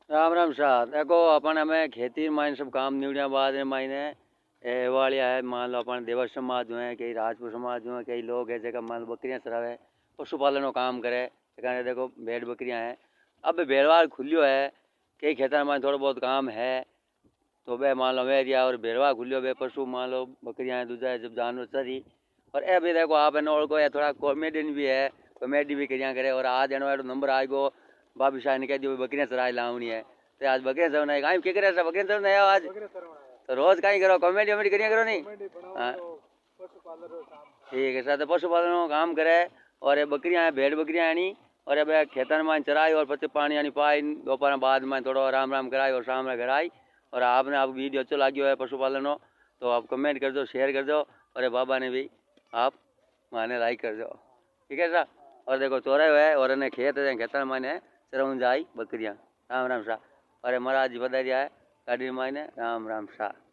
राम राम शाह। देखो अपन हमें खेती मायने सब काम निवड़िया बाद मायने वालिया है। मान लो अपन देवर समाज जो है, कई राजपूत समाज जो है, कई लोग है जगह मान लो बकरियां चरावे, पशुपालन का काम करे। देखो भेड़ बकरियां है, अब भेड़वाल खुलियो है, कई खेतर में थोड़ा बहुत काम है तो वे मान लो वेरिया और भेड़वा खुलियो वे पशु मान लो बकरियां दूजा जब जानवर चरी। और ए भी देखो आप और को थोड़ा कॉमेडियन भी है, कॉमेडी भी करिया करे। और आज एनो नंबर आ गो भाभी शाह ने कह दियो बकरियां चराई लावनी है, तो आज बकरियां चरना है। क्या करे बकरियां चरना है आज, तो रोज कहीं करो कॉमेडी वॉमेडी करिया करो नहीं। हाँ ठीक है सर, तो पशुपालन का काम करे। और ये बकरियां है, भेड़ बकरियां आनी, और अब खेतन में चराई और पचे पानी यानी पाई दोपहर बाद में थोड़ा आराम आराम कराई और शाम में घर आई। और आपने आप वीडियो अच्छा लगे है पशुपालन हो तो आप कमेंट कर दो, शेयर कर दो, और ये बाबा ने भी आप माने लाइक कर दो, ठीक है सर। और देखो चोरा है और इन्हें खेत है, खेतर माने चरवन जाई बकरियां। राम राम शाह। और महाराज जी बधाई है गाड़ी मायने। राम राम शाह।